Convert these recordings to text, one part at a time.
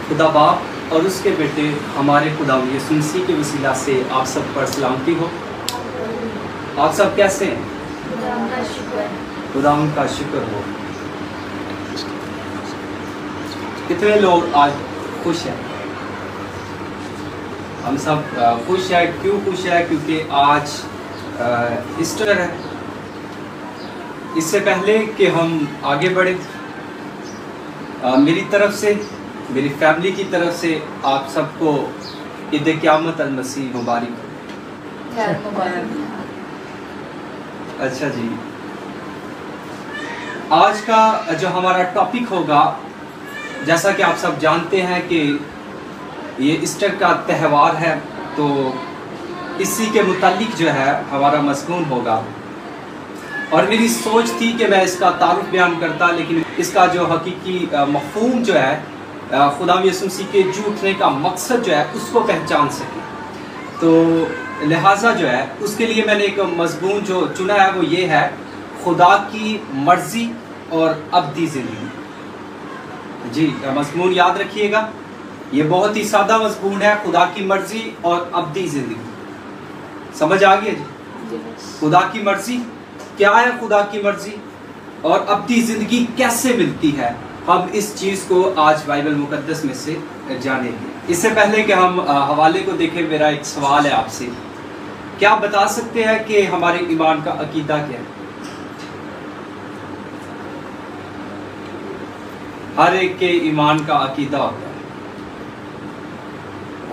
खुदा बाप और उसके बेटे हमारे खुदा यीशु मसीह के वसीला से आप सब पर सलामती हो। आप सब कैसे हैं? खुदा का शुक्र हो। कितने लोग आज खुश हैं? हम सब खुश हैं। क्यों खुश हैं? क्योंकि आज ईस्टर है। इससे पहले कि हम आगे बढ़े, मेरी तरफ से, मेरी फैमिली की तरफ से आप सबको ईद क़यामत अल मसीह मुबारक हो। अच्छा जी, आज का जो हमारा टॉपिक होगा, जैसा कि आप सब जानते हैं कि ये ईस्टर का त्यौहार है, तो इसी के मुतालिक जो है हमारा मज़मून होगा। और मेरी सोच थी कि मैं इसका तारुफ बयान करता, लेकिन इसका जो हकीकी मफ़हूम जो है खुदा यीशु मसीह के जी उठने का मकसद जो है उसको पहचान सके, तो लिहाजा जो है उसके लिए मैंने एक मज़मून जो चुना है वो ये है, खुदा की मर्ज़ी और अब्दी ज़िंदगी। जी, मज़मून याद रखिएगा, ये बहुत ही सादा मज़मून है, खुदा की मर्ज़ी और अब्दी ज़िंदगी। समझ आ गया जी? खुदा की मर्ज़ी क्या है, खुदा की मर्ज़ी और अब्दी ज़िंदगी कैसे मिलती है, हम इस चीज़ को आज बाइबल मुकद्दस में से जानेंगे। इससे पहले कि हम हवाले को देखें, मेरा एक सवाल है आपसे। क्या आप बता सकते हैं कि हमारे ईमान का अकीदा क्या है? हर एक के ईमान का अकीदा होता है।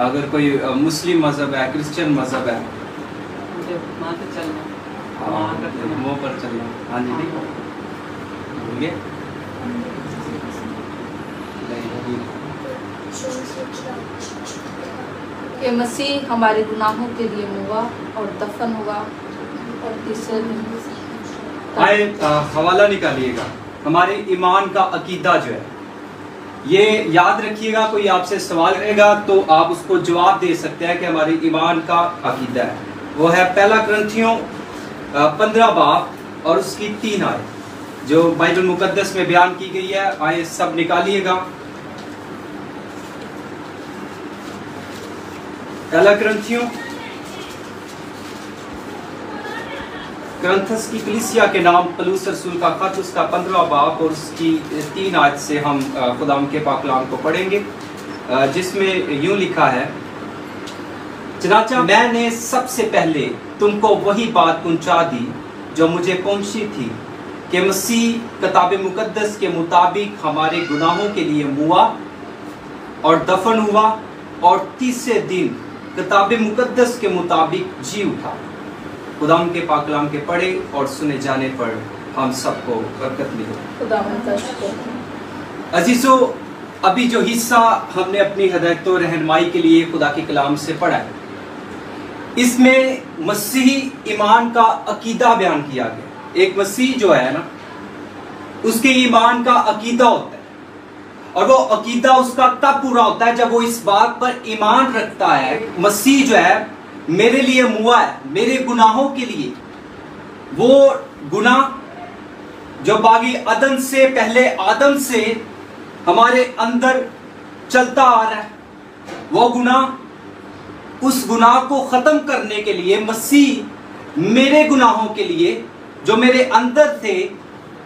अगर कोई मुस्लिम मज़हब है, क्रिश्चियन मज़हब है, मुँह पर चलना, हाँ जी, नहीं बोलिए, कि मसीह हमारे गुनाहों के लिए हुआ और दफन हुआ और तीसरे दिन। आए हवाला निकालिएगा। हमारे ईमान का अकीदा जो है, ये याद रखिएगा। कोई आपसे सवाल करेगा तो आप उसको जवाब दे सकते हैं कि हमारे ईमान का अकीदा है। वो है पहला कुरिन्थियों 15 बाब और उसकी 3 आयत जो बाइबल मुकद्दस में बयान की गई है। आए सब निकालिएगा। पहला कुरिन्थियों, कुरिन्थस की कलीसिया के नाम पौलुस रसूल का खत, उसका 15 बाब और उसकी 3 आयत से हम खुदाम के पाक कलाम को पढ़ेंगे, जिसमें यूं लिखा है, चनाचा मैंने सबसे पहले तुमको वही बात पहुंचा दी जो मुझे पहुंची थी कि मसीह किताब मुकद्दस के मुताबिक हमारे गुनाहों के लिए मुआ और दफन हुआ और तीसरे दिन किताब मुकद्दस के मुताबिक जी उठा। खुदाम के पाक कलाम के पढ़े और सुने जाने पर हम सबको बरकत मिले। अजीजों, अभी जो हिस्सा हमने अपनी हिदायत और रहनुमाई के लिए खुदा के कलाम से पढ़ा है, इसमें मसीही ईमान का अकीदा बयान किया गया। एक मसीह जो है ना, उसके ईमान का अकीदा होता है, और वो अकीदा उसका तब पूरा होता है जब वो इस बात पर ईमान रखता है, मसीह जो है मेरे लिए मुआ है, मेरे गुनाहों के लिए। वो गुनाह जो बागी अदन से पहले आदम से हमारे अंदर चलता आ रहा है, वो गुनाह, उस गुनाह को खत्म करने के लिए मसीह मेरे गुनाहों के लिए जो मेरे अंदर थे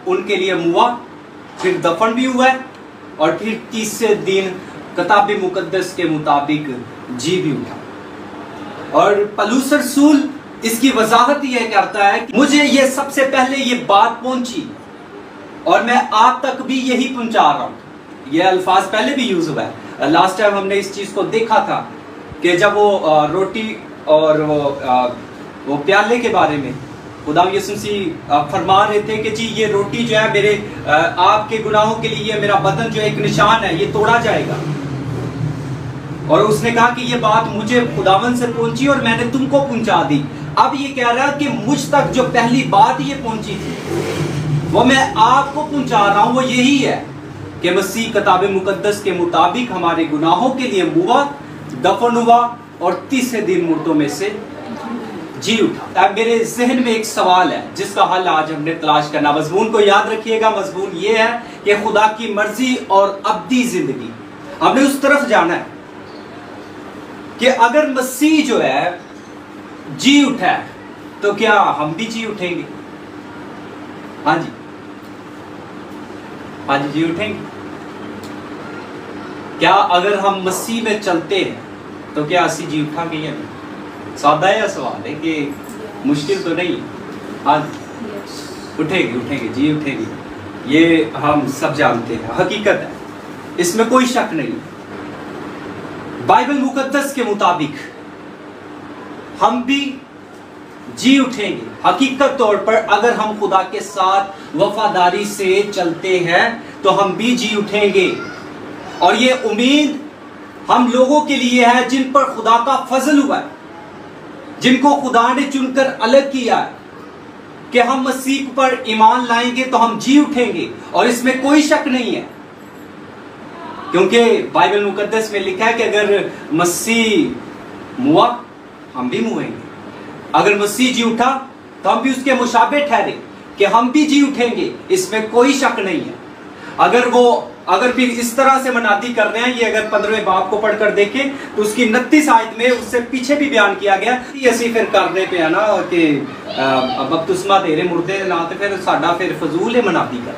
उनके लिए मुआ, फिर दफन भी हुआ है और फिर तीसरे दिन किताब मुकद्दस के मुताबिक जी भी उठा। और पौलुस रसूल इसकी वजाहत ये करता है कि मुझे ये सबसे पहले ये बात पहुंची और मैं आप तक भी यही पहुंचा रहा हूं। ये अल्फाज पहले भी यूज हुआ है। लास्ट टाइम हमने इस चीज को देखा था कि जब वो रोटी और वो प्याले के बारे में खुदा यीशु मसीह फरमा रहे थे कि जी ये रोटी जो है मेरे आपके गुनाहों के लिए, मेरा बदन जो एक निशान है, ये तोड़ा जाएगा। और उसने कहा कि ये बात मुझे खुदावन से पहुंची और मैंने तुमको पहुंचा दी। अब ये कह रहा है कि मुझ तक जो पहली बात ये पहुंची थी वो मैं आपको पहुंचा रहा हूं। वो यही है कि मसीह किताब मुकद्दस के मुताबिक हमारे गुनाहों के लिए मुआ, दफन हुआ और तीसरे दिन मुर्दों में से जी उठा। अब मेरे जहन में एक सवाल है जिसका हल आज हमने तलाश करना। मजमून को याद रखिएगा। मजमून ये है कि खुदा की मर्जी और अब्दी जिंदगी। हमने उस तरफ जाना है कि अगर मसीह जो है जी उठा है तो क्या हम भी जी उठेंगे? हाँ जी, हाँ जी, जी उठेंगे। क्या अगर हम मसीह में चलते हैं तो क्या असी जी उठांगे या नहीं? सादा है सवाल है कि मुश्किल तो नहीं है। हाँ, उठेंगे, उठेंगे, जी उठेंगे, ये हम सब जानते हैं, हकीकत है, इसमें कोई शक नहीं। बाइबल मुकद्दस के मुताबिक हम भी जी उठेंगे। हकीकत तौर पर अगर हम खुदा के साथ वफादारी से चलते हैं तो हम भी जी उठेंगे। और ये उम्मीद हम लोगों के लिए है जिन पर खुदा का फजल हुआ है, जिनको खुदा ने चुनकर अलग किया है कि हम मसीह पर ईमान लाएंगे तो हम जी उठेंगे। और इसमें कोई शक नहीं है, क्योंकि बाइबल मुकद्दस में लिखा है कि अगर मसीह मुआ हम भी मुएंगे, अगर मसीह जी उठा तो हम भी उसके मुशाबे ठहरे कि हम भी जी उठेंगे। इसमें कोई शक नहीं है। अगर फिर इस तरह से मनाती कर रहे हैं, ये अगर 15वें बाब को पढ़कर देखें तो उसकी 29 आयत में उससे पीछे भी बयान किया गया। ऐसी फिर करने पे है ना कि बपतिस्मा दे रहे मुर्दे ना, तो फिर साडा फिर फजूल है मनाती कर।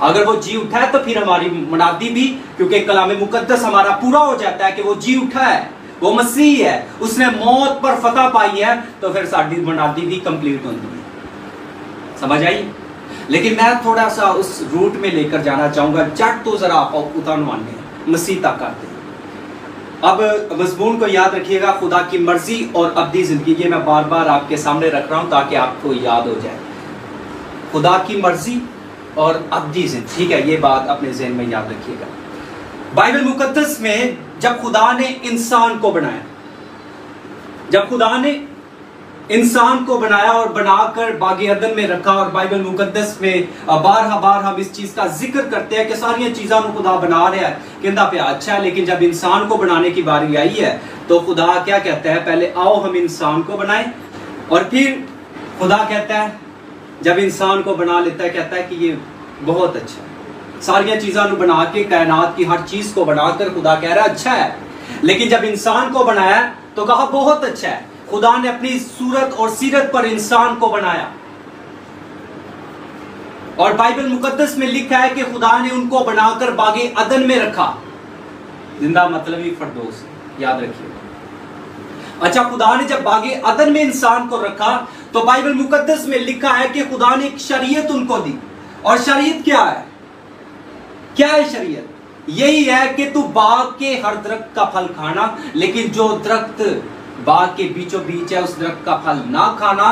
अगर वो जी उठा है तो फिर हमारी मनादी भी, क्योंकि कलाम मुकद्दस हमारा पूरा हो जाता है कि वो जी उठा है, वो मसीह है, उसने मौत पर फतह पाई है, तो फिर साडी मनादी भी कंप्लीट होती है। समझ आई? लेकिन मैं थोड़ा सा उस रूट में लेकर जाना चाहूंगा। जट तो जरा आप उतान मानने मसीह तक करते हैं। अब मजमून को याद रखिएगा, खुदा की मर्जी और अब्दी जिंदगी। मैं बार बार आपके सामने रख रहा हूं ताकि आपको याद हो जाए। खुदा की मर्जी और अब्दी जिंदगी, ठीक है, ये बात अपने ज़हन में याद रखिएगा। बाइबल मुकद्दस में जब खुदा ने इंसान को बनाया, जब खुदा ने इंसान को बनाया और बनाकर बागे अदन में रखा, और बाइबल मुकद्दस में बार बार हम इस चीज का जिक्र करते हैं कि सारी चीज़ों को खुदा बना रहा है, कहता पे अच्छा है। लेकिन जब इंसान को बनाने की बारी आई है तो खुदा क्या कहता है? पहले आओ हम इंसान को बनाएं। और फिर खुदा कहता है, जब इंसान को बना लेता है, कहता है कि ये बहुत अच्छा है। सारी चीज़ों को बना के, कायनात की हर चीज को बनाकर खुदा कह रहा है अच्छा है। लेकिन जब इंसान को बनाया तो कहा बहुत अच्छा है। खुदा ने अपनी सूरत और सीरत पर इंसान को बनाया, और बाइबल मुकद्दस में लिखा है कि खुदा ने उनको बनाकर बागे अदन में रखा। जिंदा मतलब ही फरदौस, याद रखिए। अच्छा, खुदा ने जब बागे अदन में इंसान को रखा तो बाइबल मुकद्दस में लिखा है कि खुदा ने एक शरीयत उनको दी। और शरीयत क्या है? क्या है शरीयत? यही है कि तू बाग के हर दरख्त का फल खाना, लेकिन जो दरख्त बाग के बीचों बीच है उस दरख्त का फल ना खाना।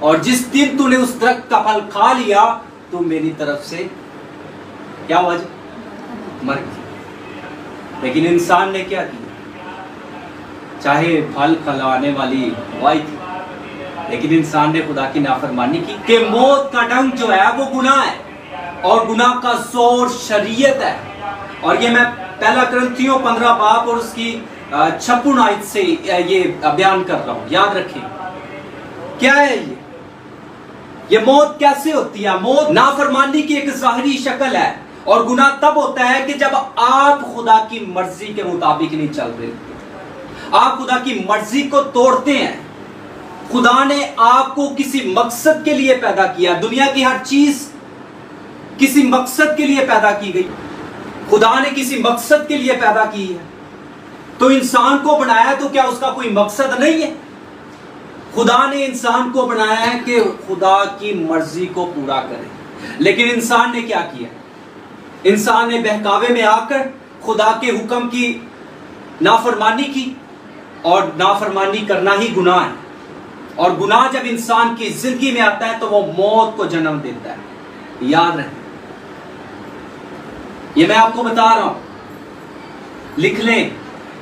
और जिस दिन तूने उस दरख्त का फल खा लिया तो मेरी तरफ से क्या वजह? मर गया। लेकिन इंसान ने क्या किया? चाहे फल खिलाने वाली हवाई थी, लेकिन इंसान ने खुदा की नाफरमानी की कि मौत का डंक जो है वो गुनाह है, और गुनाह का जोर शरीयत है। और ये मैं पहला करंथियों 15 बाब और उसकी 56 आयत से ये बयान कर रहा हूं, याद रखें। क्या है ये मौत कैसे होती है? मौत नाफरमानी की एक ज़ाहिरी शक्ल है, और गुनाह तब होता है कि जब आप खुदा की मर्जी के मुताबिक नहीं चल रहे, आप खुदा की मर्जी को तोड़ते हैं। खुदा ने आपको किसी मकसद के लिए पैदा किया। दुनिया की हर चीज किसी मकसद के लिए पैदा की गई। खुदा ने किसी मकसद के लिए पैदा की है। तो इंसान को बनाया तो क्या उसका कोई मकसद नहीं है? खुदा ने इंसान को बनाया है कि खुदा की मर्जी को पूरा करे। लेकिन इंसान ने क्या किया? इंसान ने बहकावे में आकर खुदा के हुक्म की नाफरमानी की, और नाफरमानी करना ही गुनाह है। और गुनाह जब इंसान की जिंदगी में आता है तो वो मौत को जन्म देता है। याद रहे, ये मैं आपको बता रहा हूं, लिख लें,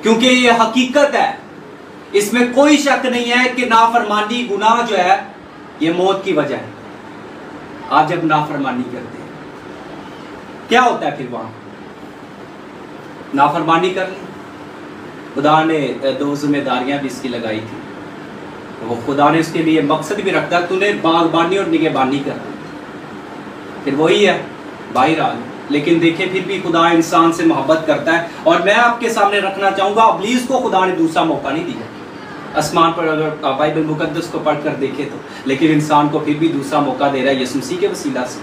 क्योंकि ये हकीकत है। इसमें कोई शक नहीं है कि नाफरमानी, गुनाह जो है ये मौत की वजह है। आप जब नाफरमानी करते हैं क्या होता है? फिर वहां नाफरमानी कर ली, खुदा ने 2 जिम्मेदारियां भी इसकी लगाई थी, वो खुदा ने उसके लिए मकसद भी रखता, तूने बागबानी और निगहबानी कर दी। फिर वही है, बाहर आ गए, लेकिन देखें फिर भी खुदा इंसान से मोहब्बत करता है। और मैं आपके सामने रखना चाहूँगा, इब्लीस को खुदा ने दूसरा मौका नहीं दिया आसमान पर, अगर बाइबल मुकद्दस को पढ़कर देखें तो, लेकिन इंसान को फिर भी दूसरा मौका दे रहा है यीशु मसीह के वसीला से।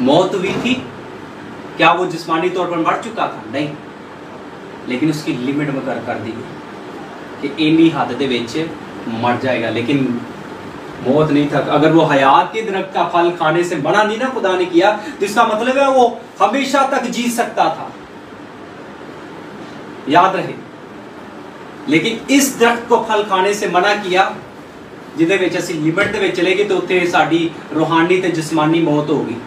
मौत हुई थी, क्या वो जिस्मानी तौर पर मर चुका था? नहीं, लेकिन उसकी लिमिट में कर दी कि इन्नी हद दे विच मर जाएगा, लेकिन मौत नहीं था। अगर वो हयात के दरख्त का फल खाने से मना नहीं ना खुदा ने किया, तो इसका मतलब है वो हमेशा तक जी सकता था, याद रहे। लेकिन इस दरख्त को फल खाने से मना किया जिहदे विच असीं लिमिट दे विच चले गए, तो उत्थे साडी रूहानी ते जिस्मानी मौत होगी।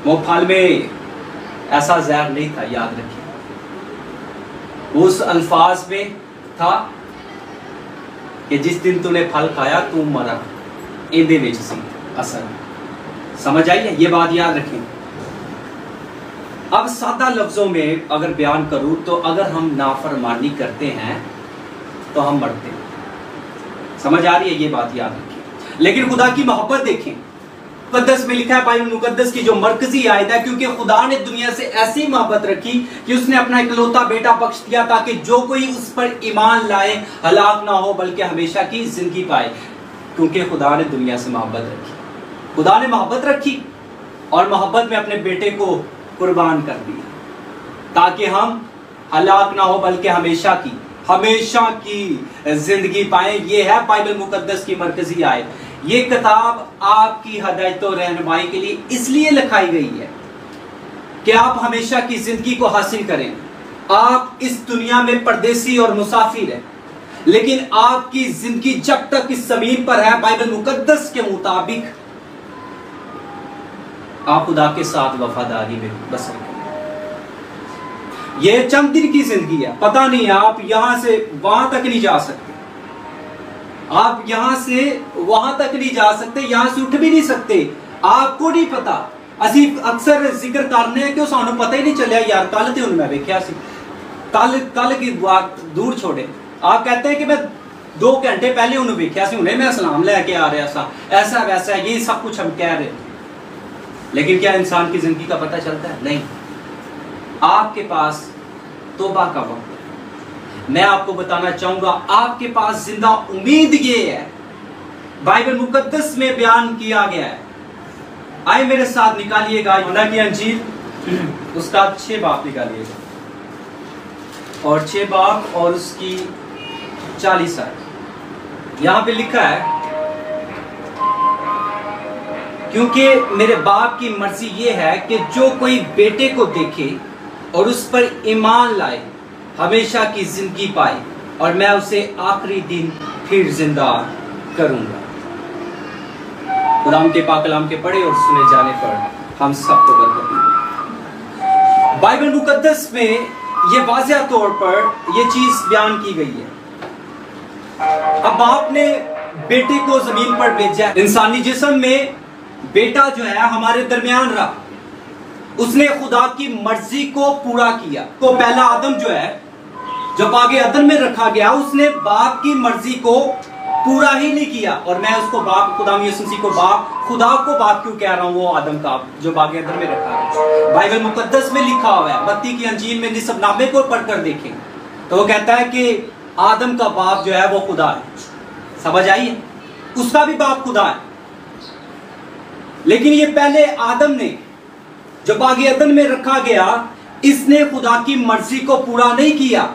वो फल में ऐसा जहर नहीं था, याद रखिए। उस अल्फाज में था कि जिस दिन तूने फल खाया तू मरा, इहदे विच सी असर। समझ आई है? ये बात याद रखें। अब सादा लफ्जों में अगर बयान करूं तो अगर हम नाफरमानी करते हैं तो हम मरते हैं। समझ आ रही है? ये बात याद रखें। लेकिन खुदा की मोहब्बत देखें, मुकद्दस में लिखा है, बाइबल मुकद्दस की जो मरकजी आयत है, क्योंकि खुदा ने दुनिया से ऐसी मोहब्बत रखी कि उसने अपना इकलौता बेटा बख्श दिया ताकि जो कोई उस पर ईमान लाए हलाक ना हो बल्कि हमेशा की जिंदगी पाए। क्योंकि खुदा ने दुनिया से मोहब्बत रखी, खुदा ने मोहब्बत रखी और मोहब्बत में अपने बेटे को कुर्बान कर दिया ताकि हम हलाक ना हो बल्कि हमेशा की जिंदगी पाए। ये है बाइबल मुकद्दस की मरकजी आयत। ये किताब आपकी हिदायत और रहनुमाई के लिए इसलिए लिखाई गई है कि आप हमेशा की जिंदगी को हासिल करें। आप इस दुनिया में परदेसी और मुसाफिर हैं, लेकिन आपकी जिंदगी जब तक इस जमीन पर है, बाइबल मुकद्दस के मुताबिक आप खुदा के साथ वफादारी में बसर करें। यह चंद दिन की जिंदगी है, पता नहीं आप यहां से वहां तक नहीं जा सकते, आप यहां से वहां तक नहीं जा सकते, यहां से उठ भी नहीं सकते। आपको नहीं पता, असी अक्सर जिक्र करने कि सानू पता ही नहीं चलिया यार कल तो मैं वेख्या सी, कल की बात दूर छोड़े। आप कहते हैं कि मैं 2 घंटे पहले उन्हें वेख्या सी, उन्हें मैं सलाम लेके आ रहा था, ऐसा वैसा, ये सब कुछ हम कह रहे। लेकिन क्या इंसान की जिंदगी का पता चलता है? नहीं। आपके पास तौबा का वक्त है। मैं आपको बताना चाहूंगा, आपके पास जिंदा उम्मीद ये है, बाइबल मुकद्दस में बयान किया गया है। आए मेरे साथ निकालिएगा यूहन्ना की अंजील उसका 6 बाब निकालिएगा, और 6 बाब और उसकी 40 आयत। यहां पे लिखा है, क्योंकि मेरे बाप की मर्जी ये है कि जो कोई बेटे को देखे और उस पर ईमान लाए हमेशा की जिंदगी पाए, और मैं उसे आखिरी दिन फिर जिंदा करूंगा। खुदा के पाक कलाम के पढ़े और सुने जाने पर हम सबको बरकत मिले। बाइबल मुकद्दस में ये वाज़िह तौर पर ये चीज बयान की गई है। अब बाप ने बेटे को जमीन पर भेजा, इंसानी जिस्म में बेटा जो है हमारे दरमियान रहा, उसने खुदा की मर्जी को पूरा किया। तो पहला आदम जो है, जब आगे अदन में रखा गया, उसने बाप की मर्जी को पूरा ही नहीं किया। और मैं उसको बाप, खुदा यीशु मसीह को बाप, खुदा को बाप क्यों कह रहा हूं? वो आदम का जो आगे अदन में रखा है, बाइबल मुकद्दस में लिखा हुआ है। मत्ती की अंजील में निसबनामे को पढ़कर देखें तो वो कहता है कि आदम का बाप जो है वो खुदा है। समझ आई है? उसका भी बाप खुदा है। लेकिन ये पहले आदम ने, जब आगे अदन में रखा गया, इसने खुदा की मर्जी को पूरा नहीं किया।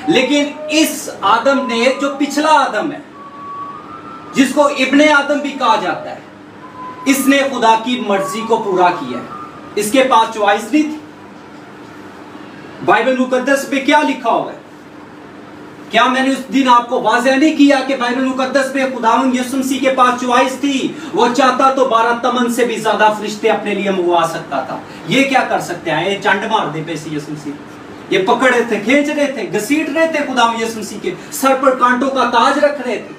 लेकिन इस आदम ने, जो पिछला आदम है, जिसको इब्ने आदम भी कहा जाता है, इसने खुदा की मर्जी को पूरा किया है। इसके पास चॉइस नहीं थी। बाइबल मुकद्दस में क्या लिखा हुआ है? क्या मैंने उस दिन आपको वाज़ेह नहीं किया कि बाइबल मुकद्दस में खुदावंद यीशु मसीह के पास चॉइस थी? वो चाहता तो 12 तमन से भी ज्यादा फरिश्ते अपने लिए मंगवा सकता था। ये क्या कर सकते हैं? ये चंड मार दे पे यीशु मसीह, ये पकड़ रहे थे, खींच रहे थे, घसीट रहे थे, खुदावंद यीशु मसीह के सर पर कांटों का ताज रख रहे थे।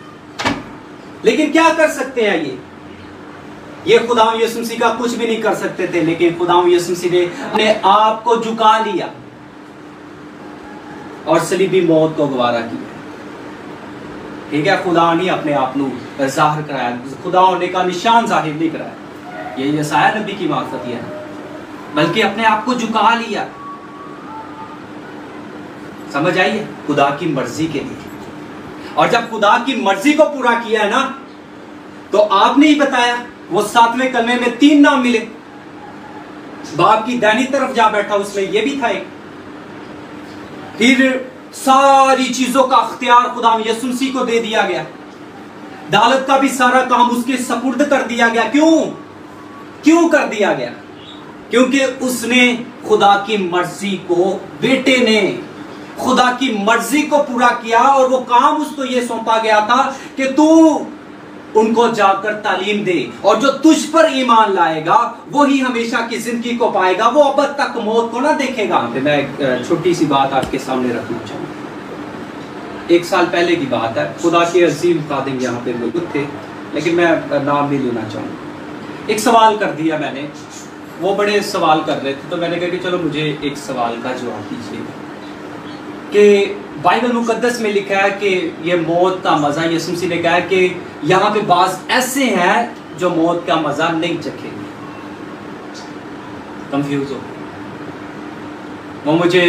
लेकिन क्या कर सकते हैं ये खुदावंद यीशु मसीह का कुछ भी नहीं कर सकते थे। लेकिन खुदावंद यीशु मसीह ने अपने आप को झुका लिया और सलीबी मौत को गवारा किया। ٹھیک ہے، خدا نہیں اپنے آپ نو ظاہر کرایا، خدا ہونے کا نشان ظاہر نہیں کرایا، یہ یسایہ نبی کی معرفت ہے، بلکہ اپنے آپ کو جھکا لیا، سمجھ آئیے، خدا کی مرضی کے لیے۔ اور جب خدا کی مرضی کو پورا کیا ہے نا، تو آپ نے ہی بتایا، وہ 7ویں کلمے میں 3 نام ملے، باپ کی دائنی طرف جا بیٹھا، اس میں یہ بھی تھا ایک، پھر ساری چیزوں کا اختیار خدا یسوع مسیح کو دے دیا گیا، عدالت کا بھی سارا کام اس کے سپرد کر دیا گیا۔ کیوں کر دیا گیا؟ کیونکہ اس نے خدا کی مرضی کو، بیٹے نے خدا کی مرضی کو پورا کیا، اور وہ کام اس کو یہ سونپا گیا تھا کہ تو ان کو جا کر تعلیم دے، اور جو تجھ پر ایمان لائے گا وہی ہمیشہ کی زندگی کو پائے گا، وہ ابد تک موت کو نہ دیکھے گا۔ میں ایک چھوٹی سی بات آپ کے سامنے رکھنا چاہوں گا، 1 سال پہلے کی بات ہے، خدا کے عظیم خادم یہاں پہ موجود تھے، لیکن میں نام نہیں لینا چاہوں گا۔ ایک سوال کر دیا میں نے، وہ بڑے سوال کر رہے تھے، تو میں نے کہا کہ چلو مجھے ایک سوال کا جواب دیجیے کہ بائبل مقدس میں لکھا ہے کہ یہ موت کا مزہ، یسوع مسیح نے کہا ہے کہ یہاں پہ بعض ایسے ہیں جو موت کا مزہ نہیں چکھیں گے۔ کنفیوز ہو، وہ مجھے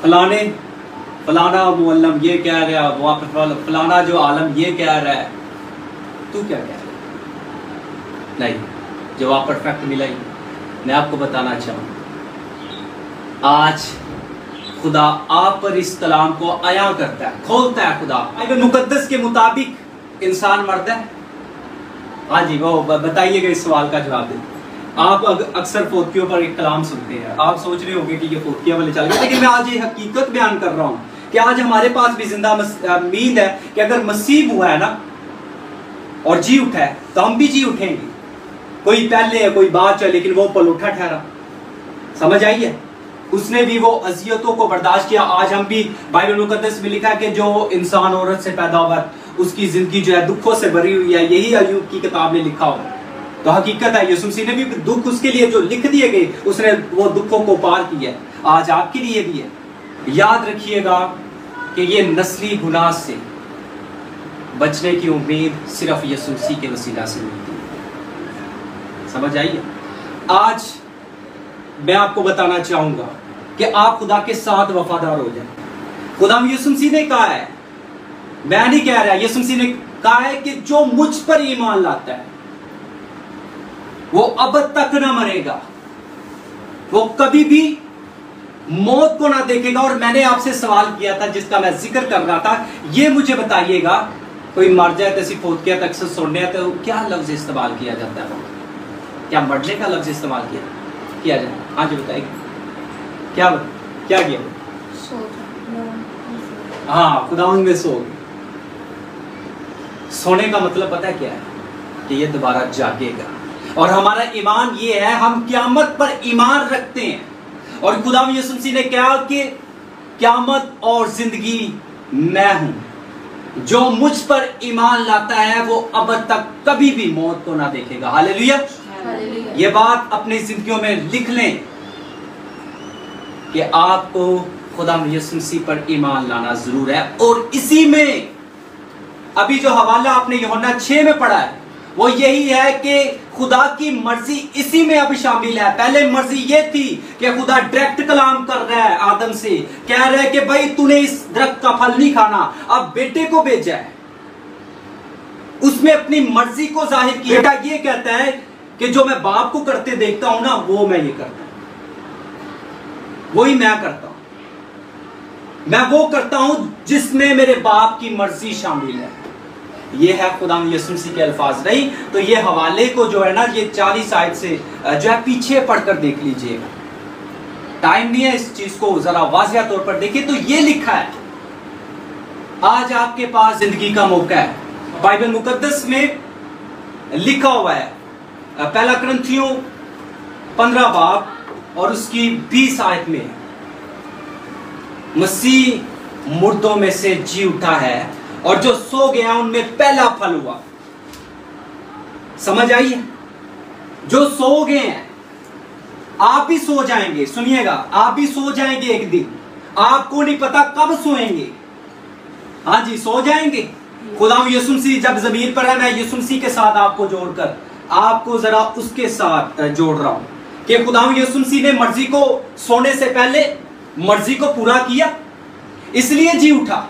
فلانا معلم یہ کہہ رہا ہے، وہاں پر فلانا جو عالم یہ کہہ رہا ہے، تو کیا کہہ رہا ہے؟ نہیں، جواب پرفیکٹ ملا ہی۔ میں آپ کو بتانا چاہوں، آج خدا آپ پر اس کلام کو عیاں کرتا ہے، کھولتا ہے۔ خدا بائبل مقدس کے مطابق انسان مرد ہے؟ ہاں جی، وہ بتائیے گا، اس سوال کا جواب دیں۔ آپ اکثر فوتکیوں پر ایک کلام سنتے ہیں، آپ سوچ رہے ہوں گے کہ یہ فوتکیاں والے چل گئے، لیکن میں آج یہ حقیقت بیان کر رہا ہوں کہ آج ہمارے پاس بھی زندہ امید ہے کہ اگر مسیح ہوا ہے نا اور جی اٹھا ہے تو ہم بھی جی اٹھیں گے۔ کوئی پہلے ہے، کوئی بعد ہے، لیکن وہ پل اٹھا ٹھہرا، سمجھ آئیے، اس نے بھی وہ اذیتوں کو برداشت کیا۔ آج ہم بھی بائبل مقدس میں لکھا ہے کہ جو انسان عورت سے پیدا ہوا اس کی زندگی جو ہے دکھوں سے بھری ہوئی ہے، یہی ایوب کی کتاب میں لکھا ہوا۔ تو حقیقت ہے، یسوع مسیح نے بھی دکھ اس کے لیے جو لکھ دیے گئے، اس نے وہ دکھوں کو پار کیا ہے، آج آپ کے لیے بھی ہے۔ یاد رکھیے گا کہ یہ نسلی گناہ سے بچنے کی امید صرف یسوع مسیح کے وسیلہ سے ملتی ہے، سمجھ آئیے۔ آج میں آپ کو بتانا چاہوں گا کہ آپ خدا کے ساتھ وفادار ہو جائیں۔ خدا یسوع مسیح نے کہا ہے، میں نہیں کہہ رہا، یسوع مسیح نے کہا ہے کہ جو مجھ پر ایمان لاتا ہے وہ ابد تک نہ مرے گا، وہ کبھی بھی موت کو نہ دیکھے گا۔ اور میں نے آپ سے سوال کیا تھا جس کا میں ذکر کر رہا تھا، یہ مجھے بتائیے گا، کوئی مر جائے تو فوت کیا اکثر سننے ہیں، تو کیا لفظ استعمال کیا جاتا ہے؟ کیا مرنے کا لفظ استعمال کیا جائے؟ ہاں جی بتائیے، کیا کیا؟ ہاں، خداوند میں سو گئے۔ سونے کا مطلب پتہ کیا ہے؟ کہ یہ دوبارہ جاگے گا، اور ہمارا ایمان یہ ہے، ہم قیامت پر ایمان رکھتے ہیں، اور خداوند یسوع مسیح نے کہا کہ قیامت اور زندگی میں ہوں، جو مجھ پر ایمان لاتا ہے وہ ابد تک کبھی بھی موت کو نہ دیکھے گا۔ ہاللیلویا۔ یہ بات اپنی زندگیوں میں لکھ لیں کہ آپ کو خداوند یسوع مسیح پر ایمان لانا ضرور ہے، اور اسی میں ابھی جو حوالہ آپ نے یوحنا 6 میں پڑھا ہے وہ یہی ہے کہ خدا کی مرضی اسی میں اب شامل ہے۔ پہلے مرضی یہ تھی کہ خدا ڈائریکٹ کلام کر رہا ہے آدم سے، کہہ رہا ہے کہ بھائی تو نے اس درخت کا پھل نہیں کھانا، اب بیٹے کو بھیجا ہے، اس میں اپنی مرضی کو ظاہر کیا۔ بیٹا یہ کہتا ہے کہ جو میں باپ کو کرتے دیکھتا ہوں نا، وہ میں یہ کرتا ہوں، وہی میں کرتا ہوں، میں وہ کرتا ہوں جس میں میرے باپ کی مرضی شامل ہے۔ یہ ہے خداوند یسوع مسیح کے الفاظ، نہیں تو یہ حوالے کو جو ہے نا، یہ 40 آیت سے جو ہے پیچھے پڑھ کر دیکھ لیجئے گا، ٹائم نہیں ہے اس چیز کو ذرا واضح طور پر دیکھیں۔ تو یہ لکھا ہے، آج آپ کے پاس زندگی کا موقع ہے۔ بائبل مقدس میں لکھا ہوا ہے، پہلا کرنتھیوں 15 باب اور اس کی 20 آیت میں، مسیح مردوں میں سے جی اٹھا ہے اور جو سو گیا ان میں پہلا پھل ہوا۔ سمجھ آئیے، جو سو گئے ہیں، آپ بھی سو جائیں گے، سنیے گا، آپ بھی سو جائیں گے ایک دن، آپ کو نہیں پتا کب سوئیں گے، ہاں جی سو جائیں گے، खुदा यीशु मसीह जब जमीन पर है, मैं यीशु मसीह के साथ आपको जोड़कर आपको जरा उसके साथ जोड़ रहा हूं कि खुदा यीशु मसीह ने मर्जी को सोने से पहले मर्जी को पूरा किया, इसलिए जी उठा।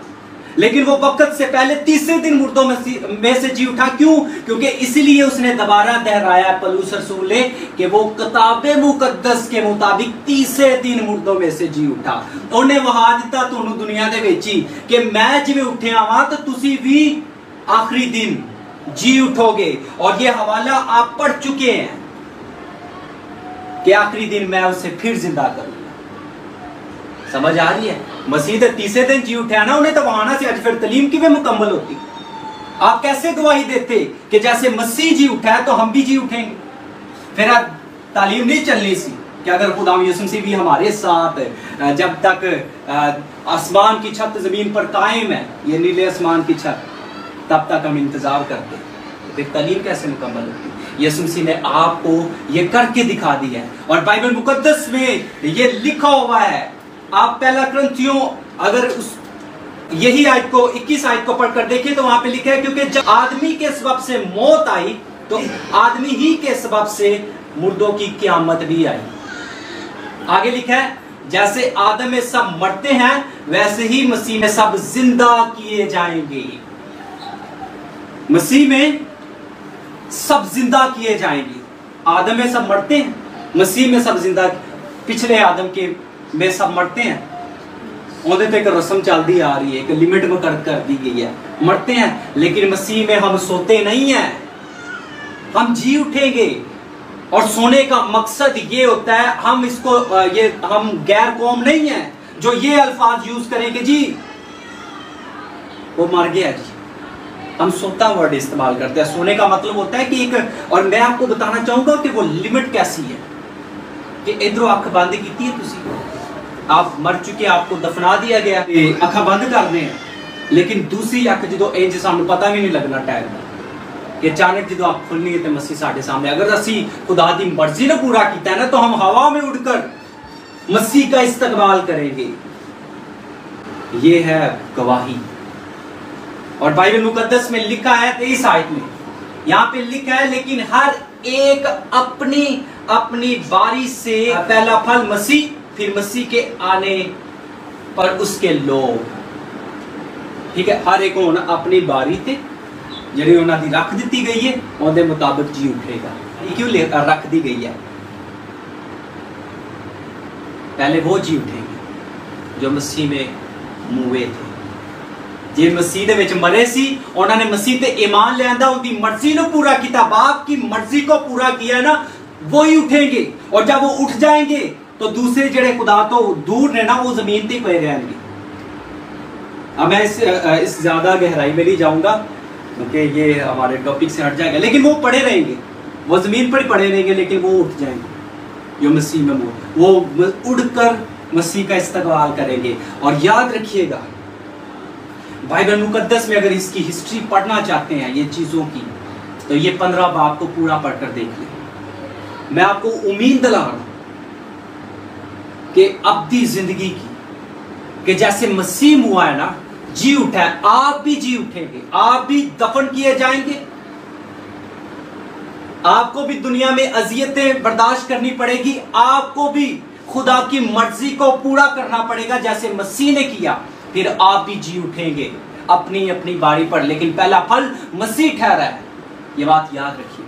लेकिन वो वक्त से पहले तीसरे दिन मुर्दों में से जी उठा। क्यों? क्योंकि इसलिए उसने दोबारा दोहराया पौलुस रसूल ने कि वो किताबे मुकद्दस के मुताबिक तीसरे दिन मुर्दों में से जी उठा। उन्हें वहा दिता तुहानू दुनिया दे विच ही कि मैं जिवें उठिया वां तो तुसी भी आखिरी दिन जी उठोगे। और ये हवाला आप पढ़ चुके हैं कि आखिरी दिन मैं उसे फिर जिंदा करूंगा। समझ आ रही है? मसीह तीसरे दिन जी उठा ना, उन्हें तो वहां से आज फिर तलीम की भी मुकम्मल होती। आप कैसे गवाही देते कि जैसे मसीह जी उठा है तो हम भी जी उठेंगे? फिर आप तालीम नहीं चलनी सी कि अगर खुदा यीशु मसीह भी हमारे साथ जब तक आसमान की छत जमीन पर कायम है, ये नीले आसमान की छत, तब तक हम इंतजार करते, तो फिर तालीम कैसे मुकम्मल होती? यीशु मसीह ने आपको ये करके दिखा दिया है और बाइबल मुकद्दस में ये लिखा हुआ है। आप पहला क्रंथियों अगर उस यही आयत को 21 आयत को पढ़कर देखिए तो वहां पे लिखा है क्योंकि जब आदमी के सबब से मौत आई तो आदमी ही के सबब से मुर्दों की क़यामत भी आई। आगे लिखा है जैसे आदम में सब मरते हैं वैसे ही मसीह में सब जिंदा किए जाएंगे। मसीह में सब जिंदा किए जाएंगे। आदम में सब मरते हैं, मसीह में सब जिंदा। पिछले आदम के में सब मरते हैं, उन्हें तो एक रस्म चलती आ रही है, एक लिमिट में कर दी गई है, मरते हैं। लेकिन मसीह में हम सोते नहीं हैं, हम जी उठेंगे। और सोने का मकसद ये होता है, हम इसको हम गैर कौम नहीं है जो ये अल्फाज यूज करेंगे जी वो मर गया जी। हम सोता वर्ड इस्तेमाल करते हैं। सोने का मतलब होता है कि एक, और मैं आपको बताना चाहूंगा कि वो लिमिट कैसी है कि इधरों अख बंद की है, तुसी आप मर चुके, आपको दफना दिया गया, अखा बंद कर दें, लेकिन दूसरी अख जो इंज सानू पता भी नहीं लगना टाइम का कि अचानक जो अख खुलनी है तो मसीह साढ़े सामने। अगर असी खुदा दी मर्जी ने पूरा किया है ना तो हम हवा में उड़कर मसीह का इस्तकबाल करेंगे। ये है गवाही। और बाइबल मुकद्दस में लिखा है 23 आयत में, यहाँ पे लिखा है लेकिन हर एक अपनी अपनी बारी से पहला फल मसीह, फिर मसीह के आने पर उसके लोग। ठीक है, हर एक होना अपनी बारी ते ਜਿਹੜੀ ਉਹਨਾਂ ਦੀ ਰੱਖ ਦਿੱਤੀ ਗਈ ਹੈ ਉਹਦੇ ਮੁਤਾਬਕ ਜੀ उठेगा। क्यों रख दी गई है? पहले वो जी उठेंगे जो मसीह में मूवे थे, जे मसीह दे विच मरे सी, उन्होंने मसीह ते ईमान लियांदा, उनकी मर्जी को पूरा किया, बाप की मर्जी को पूरा किया ना, वो ही उठेंगे। और जब वो उठ जाएंगे तो दूसरे जड़े खुदा तो दूर ने ना, वो जमीन पे पे रहेंगे। अब मैं इस ज्यादा गहराई में नहीं जाऊंगा क्योंकि ये हमारे टॉपिक से हट जाएगा, लेकिन वो पड़े रहेंगे, वो जमीन पर ही पड़े रहेंगे, लेकिन वो उठ जाएंगे जो मसीह में वो उड़कर मसीह का इस्तकबाल करेंगे। और याद रखिएगा बाइबल मुकद्दस में अगर इसकी हिस्ट्री पढ़ना चाहते हैं ये चीजों की, तो ये 15 बाब को पूरा पढ़कर देख लें। मैं आपको उम्मीद दिला रहा हूं कि अब्दी जिंदगी की, कि जैसे मसीह हुआ है ना, जी उठा है, आप भी जी उठेंगे, आप भी दफन किए जाएंगे। आपको भी दुनिया में अजियतें बर्दाश्त करनी पड़ेगी, आपको भी खुदा की मर्जी को पूरा करना पड़ेगा जैसे मसीह ने किया। फिर आप भी जी उठेंगे अपनी अपनी बारी पर, लेकिन पहला फल मसीह ठहरा है, ये बात याद रखिएगा।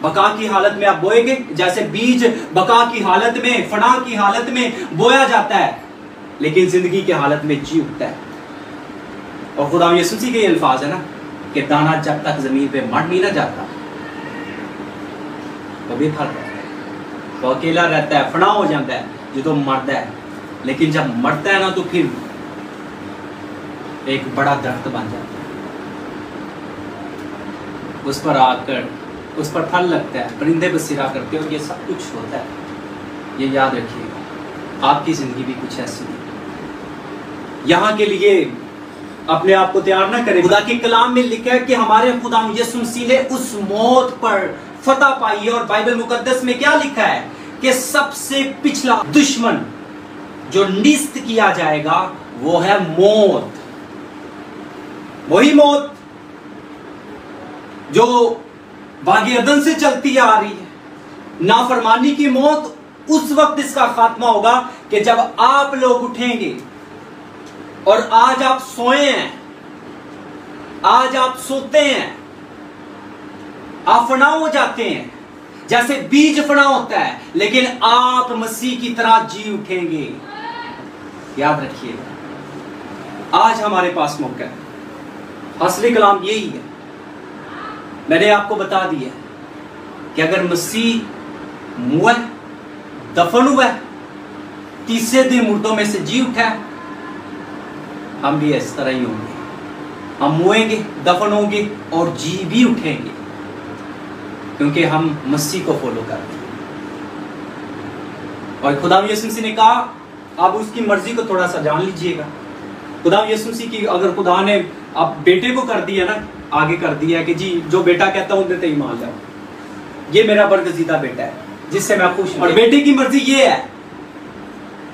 बका की हालत में आप बोएंगे, जैसे बीज बका की हालत में, फना की हालत में बोया जाता है, लेकिन जिंदगी की हालत में जी उठता है। और खुदा यीशु मसीह के ये अल्फाज है ना कि दाना जब तक जमीन पे मर नहीं ना जाता तो बेफल रहता है, तो अकेला रहता है, फना हो जाता है जो तो मरता है। लेकिन जब मरता है ना तो फिर एक बड़ा दरख्त बन जाता है, उस पर आकर उस पर फल लगता है, परिंदे बसेरा करते हो, ये सब कुछ होता है। ये याद रखिएगा, आपकी जिंदगी भी कुछ ऐसी है। यहाँ के लिए अपने आप को तैयार ना करें। खुदा के कलाम में लिखा है कि हमारे खुदा यीशु मसीह ने उस मौत पर फतह पाई है। और बाइबल मुकद्दस में क्या लिखा है कि सबसे पिछला दुश्मन जो निस्त किया जाएगा वो है मौत। वही मौत जो बाग़े अदन से चलती आ रही है। नाफरमानी की मौत उस वक्त इसका खात्मा होगा कि जब आप लोग उठेंगे। और आज आप सोए हैं, आज आप सोते हैं, आप फना हो जाते हैं, जैसे बीज फना होता है, लेकिन आप मसीह की तरह जी उठेंगे। याद रखिएगा, आज हमारे पास मौका है। असली कलाम यही है। मैंने आपको बता दिया कि अगर मसीह मुआ, दफन हुआ, तीसरे दिन मुर्दों में से जी उठा, हम भी इस तरह ही होंगे। हम मुएंगे, दफन होंगे और जी भी उठेंगे, क्योंकि हम मसीह को फॉलो करते हैं। और खुदा यीशु मसीह ने कहा, आप उसकी मर्जी को थोड़ा सा जान लीजिएगा। खुदा यीशु मसीह की अगर खुदा ने आप बेटे को कर दिया ना, आगे कर दिया कि जी जो बेटा कहता हूं देते ही मान जाओ, ये मेरा बरगजीदा बेटा है जिससे मैं खुश हूं। और बेटे की मर्जी ये है,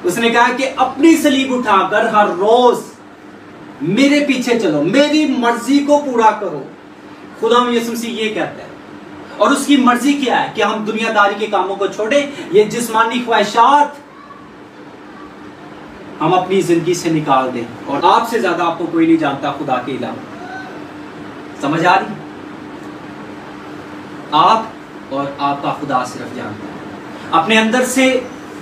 उसने कहा कि अपनी सलीब उठाकर हर रोज मेरे पीछे चलो, मेरी मर्जी को पूरा करो। खुदा यीशु मसीह ये कहता है। और उसकी मर्जी क्या है कि हम दुनियादारी के कामों को छोड़ें, ये जिस्मानी ख्वाहिशात हम अपनी जिंदगी से निकाल दें। और आपसे ज्यादा आपको कोई नहीं जानता खुदा के अलावा। समझ आ रही? आप और आपका खुदा सिर्फ जानता है। अपने अंदर से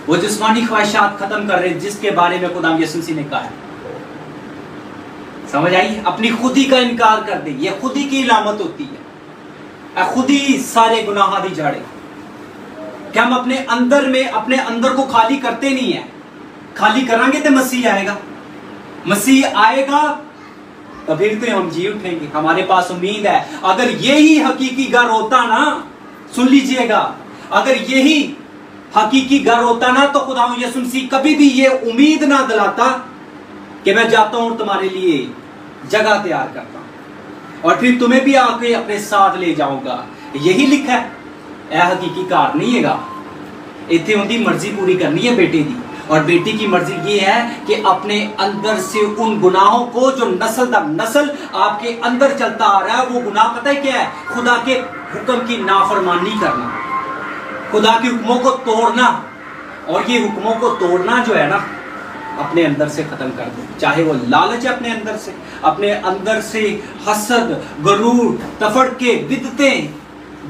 वो जिस्मानी ख्वाहिशात खत्म कर रहे जिसके बारे में खुदा यीशु मसीह ने कहा है। समझ आई? अपनी खुदी का इनकार कर दे, ये खुदी की इलामत होती है। खुदी सारे गुनाह दी जड़े कि हम अपने अंदर में अपने अंदर को खाली करते नहीं है। खाली करांगे तो मसीह आएगा, मसीह आएगा तो फिर तो हम जी उठेंगे। हमारे पास उम्मीद है। अगर यही हकीकी घर होता ना, सुन लीजिएगा, अगर यही हकीकी घर होता ना, तो खुदा यीशु मसीह कभी भी ये उम्मीद ना दिलाता कि मैं जाता हूं तुम्हारे लिए जगह तैयार करता हूं और फिर तुम्हें भी आके अपने साथ ले जाऊंगा। यही लिखा है। यह हकीकी कार नहीं हैगा। इतने उनकी मर्जी पूरी करनी है बेटे की। और बेटी की मर्जी ये है कि अपने अंदर से उन गुनाहों को जो नस्ल दर नस्ल आपके अंदर चलता आ रहा है, वो गुनाह पता है क्या है? खुदा के हुक्म की नाफरमानी करना, खुदा के हुक्मों को तोड़ना। और ये हुक्मों को तोड़ना जो है ना, अपने अंदर से खत्म कर दो। चाहे वो लालच है अपने अंदर से हसद, गरूर, तफड़के, बिदतें,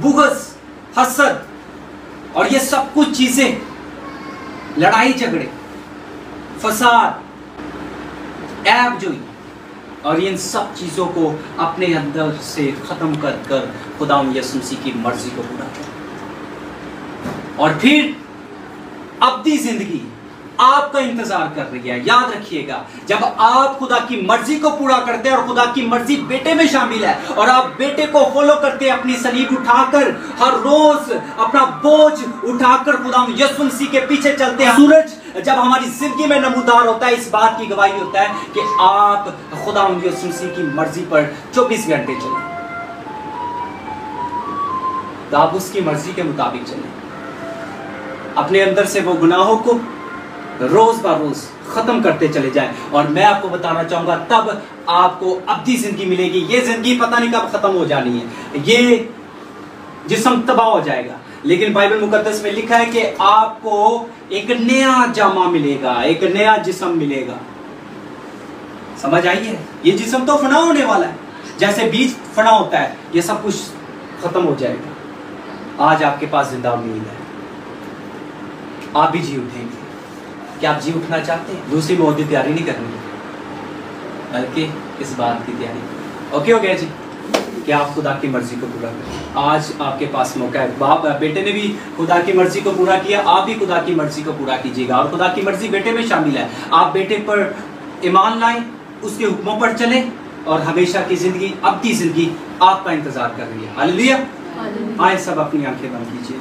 बुग़्ज़, हसद और ये सब कुछ चीजें, लड़ाई झगड़े, फसाद, ऐबजोई, और इन सब चीजों को अपने अंदर से खत्म कर कर खुदा यीशु मसीह की मर्जी को पूरा करो। और फिर अब्दी जिंदगी आपका इंतजार कर रही है। याद रखिएगा, जब आप खुदा की मर्जी को पूरा करते हैं, और खुदा की मर्जी बेटे में शामिल है, और आप बेटे को फॉलो करते हैं, अपनी सलीब उठाकर हर रोज अपना बोझ उठाकर खुदा यीशु मसीह के पीछे चलते हैं। सूरज जब हमारी जिंदगी में नमूदार होता है, इस बात की गवाही होता है कि आप खुदा यीशु मसीह की मर्जी पर 24 घंटे चलें। तो आप उसकी मर्जी के मुताबिक चलें। अपने अंदर से वो गुनाहों को रोज बार रोज खत्म करते चले जाएं। और मैं आपको बताना चाहूंगा, तब आपको अब्दी जिंदगी मिलेगी। ये जिंदगी पता नहीं कब खत्म हो जानी है, ये जिस्म तबाह हो जाएगा, लेकिन बाइबल मुकद्दस में लिखा है कि आपको एक नया जामा मिलेगा, एक नया जिस्म मिलेगा। समझ आई है? ये जिस्म तो फना होने वाला है, जैसे बीज फना होता है, ये सब कुछ खत्म हो जाएगा। आज आपके पास जिंदा उम्मीद है, आप भी जी उठेंगे। क्या आप जी उठना चाहते हैं? दूसरी मौत की तैयारी नहीं करनी, बल्कि इस बात की तैयारी। ओके हो गया जी कि आप खुदा की मर्जी को पूरा करें। आज आपके पास मौका है। बाप बेटे ने भी खुदा की मर्जी को पूरा किया, आप भी खुदा की मर्जी को पूरा कीजिएगा। और खुदा की मर्जी बेटे में शामिल है। आप बेटे पर ईमान लाएं, उसके हुक्मों पर चलें, और हमेशा की जिंदगी, अब्दी जिंदगी आपका इंतजार कर रही है। हालेलुया। आए सब अपनी आंखें बंद कीजिए।